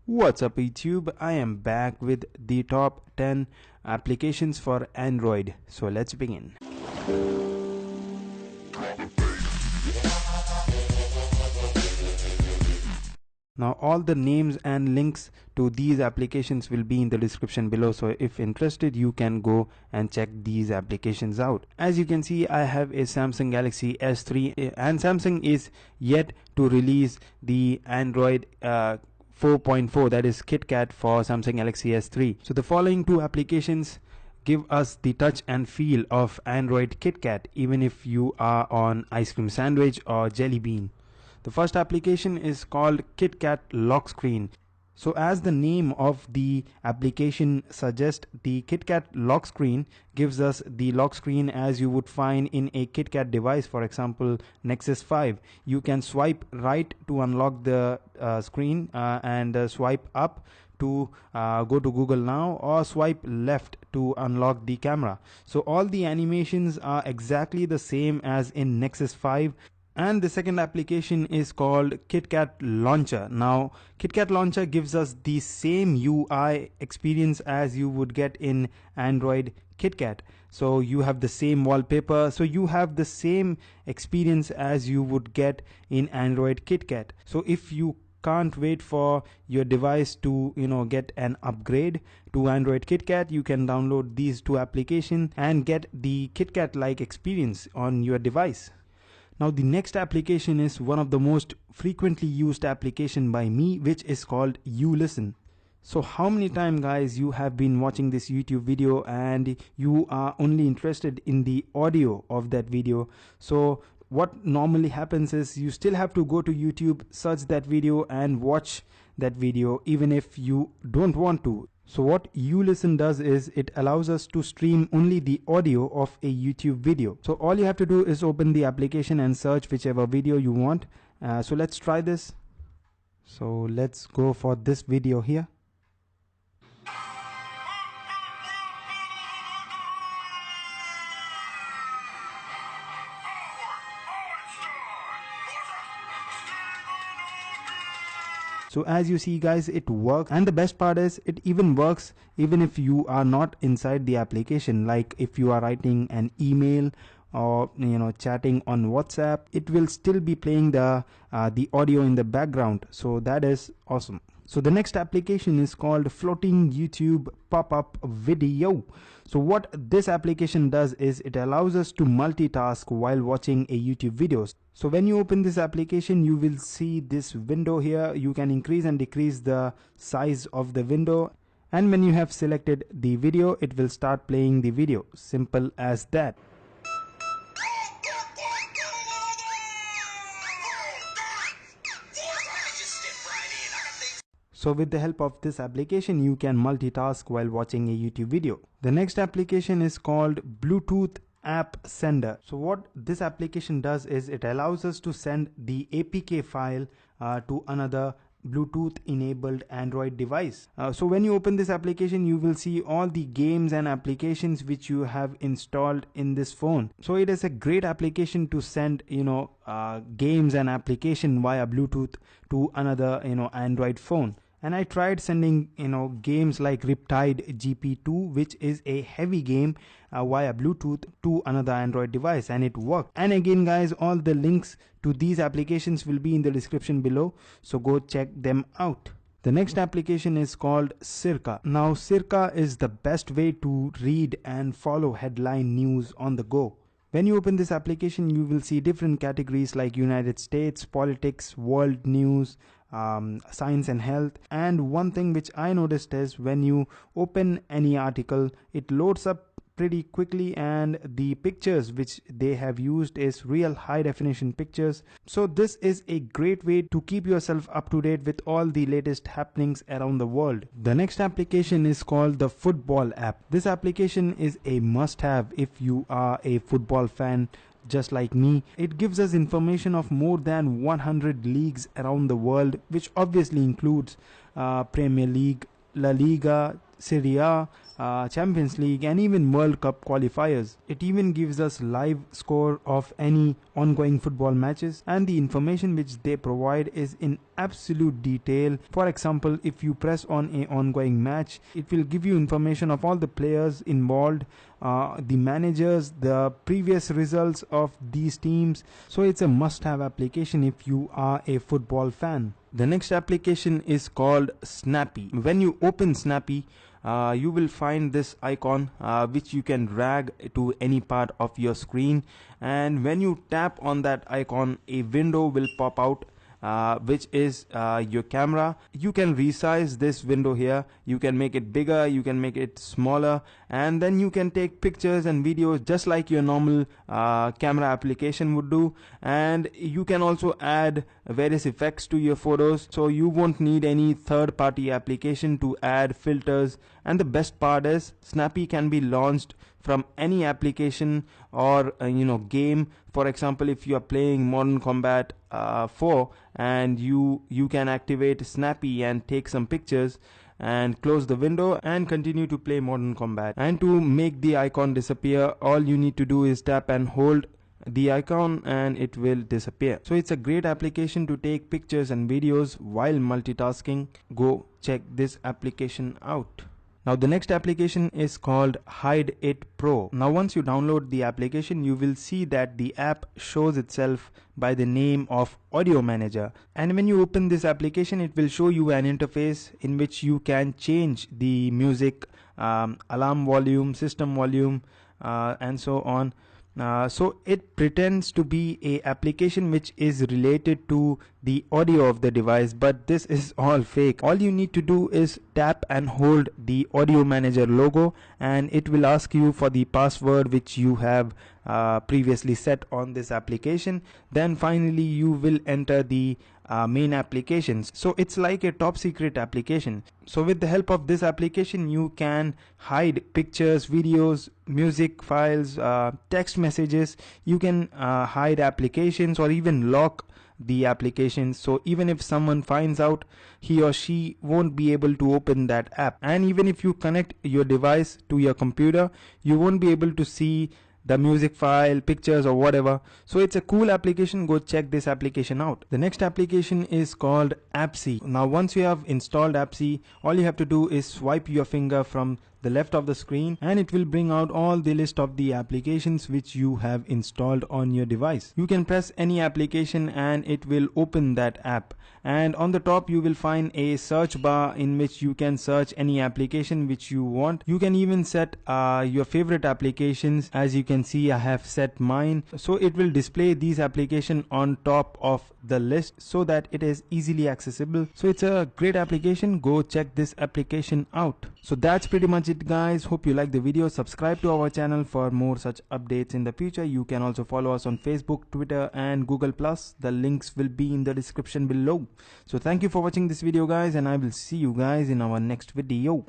What's up YouTube? I am back with the top 10 applications for Android. So let's begin. Now all the names and links to these applications will be in the description below, so if interested you can go and check these applications out. As you can see, I have a Samsung Galaxy S3 and Samsung is yet to release the Android 4.4, that is KitKat for Samsung Galaxy S3. So the following two applications give us the touch and feel of Android KitKat even if you are on Ice Cream Sandwich or Jelly Bean. The first application is called KitKat Lock Screen. So as the name of the application suggests, the KitKat lock screen gives us the lock screen as you would find in a KitKat device. For example, Nexus 5. You can swipe right to unlock the screen and swipe up to go to Google Now, or swipe left to unlock the camera. So all the animations are exactly the same as in Nexus 5. And the second application is called KitKat Launcher. Now KitKat Launcher gives us the same UI experience as you would get in Android KitKat. So you have the same wallpaper, so you have the same experience as you would get in Android KitKat. So if you can't wait for your device to get an upgrade to Android KitKat, you can download these two applications and get the KitKat like experience on your device. Now the next application is one of the most frequently used application by me, which is called uListen. So how many times guys you have been watching this YouTube video and you are only interested in the audio of that video? So what normally happens is you still have to go to YouTube, search that video and watch that video even if you don't want to. So what uListen does is it allows us to stream only the audio of a YouTube video. So all you have to do is open the application and search whichever video you want. So let's try this. So let's go for this video here. So as you see guys, it works, and the best part is it even works even if you are not inside the application. Like if you are writing an email or chatting on WhatsApp, it will still be playing the audio in the background. So that is awesome. So the next application is called Floating YouTube Pop-up Video. So what this application does is it allows us to multitask while watching a YouTube videos. So when you open this application, you will see this window here. You can increase and decrease the size of the window, and when you have selected the video, it will start playing the video. Simple as that. So with the help of this application, you can multitask while watching a YouTube video. The next application is called Bluetooth App Sender. So what this application does is it allows us to send the APK file to another Bluetooth enabled Android device. So when you open this application, you will see all the games and applications which you have installed in this phone. So it is a great application to send games and application via Bluetooth to another Android phone. And I tried sending games like Riptide GP2, which is a heavy game, via Bluetooth to another Android device, and it worked. And again guys, all the links to these applications will be in the description below, so go check them out. The next application is called Circa. Now Circa is the best way to read and follow headline news on the go. When you open this application, you will see different categories like United States, politics, world news, science and health. And one thing which I noticed is when you open any article, it loads up pretty quickly, and the pictures which they have used is real high definition pictures. So this is a great way to keep yourself up to date with all the latest happenings around the world. The next application is called the Football app. This application is a must-have if you are a football fan just like me. It gives us information of more than 100 leagues around the world, which obviously includes Premier League, La Liga, Serie A, Champions League, and even World Cup qualifiers. It even gives us live score of any ongoing football matches, and the information which they provide is in absolute detail. For example, if you press on a ongoing match, it will give you information of all the players involved, the managers, the previous results of these teams. So it's a must-have application if you are a football fan. The next application is called Snappy. When you open Snappy, you will find this icon which you can drag to any part of your screen, and when you tap on that icon, a window will pop out which is your camera. You can resize this window here, you can make it bigger, you can make it smaller, and then you can take pictures and videos just like your normal camera application would do. And you can also add various effects to your photos, so you won't need any third-party application to add filters. And the best part is Snappy can be launched from any application or game. For example, if you are playing Modern Combat 4 and you can activate Snappy and take some pictures and close the window and continue to play Modern Combat. And to make the icon disappear, all you need to do is tap and hold the icon and it will disappear. So it's a great application to take pictures and videos while multitasking. Go check this application out. Now the next application is called Hide It Pro. Now once you download the application, you will see that the app shows itself by the name of Audio Manager. And when you open this application, it will show you an interface in which you can change the music, alarm volume, system volume, and so on. So it pretends to be a application which is related to the audio of the device, but this is all fake. All you need to do is tap and hold the Audio Manager logo, and it will ask you for the password which you have previously set on this application. Then finally you will enter the main applications. So it's like a top secret application. So with the help of this application, you can hide pictures, videos, music files, text messages. You can hide applications or even lock the applications, so even if someone finds out, he or she won't be able to open that app. And even if you connect your device to your computer, you won't be able to see the music file, pictures or whatever. So it's a cool application. Go check this application out. The next application is called Appsy. Now once you have installed Appsy, all you have to do is swipe your finger from the left of the screen and it will bring out all the list of the applications which you have installed on your device. You can press any application and it will open that app, and on the top you will find a search bar in which you can search any application which you want. You can even set your favorite applications. As you can see, I have set mine, so it will display these applications on top of the list so that it is easily accessible. So it's a great application. Go check this application out. So that's pretty much it, guys. Hope you like the video. Subscribe to our channel for more such updates in the future. You can also follow us on Facebook, Twitter and Google+. The links will be in the description below. So thank you for watching this video, guys, and I will see you guys in our next video.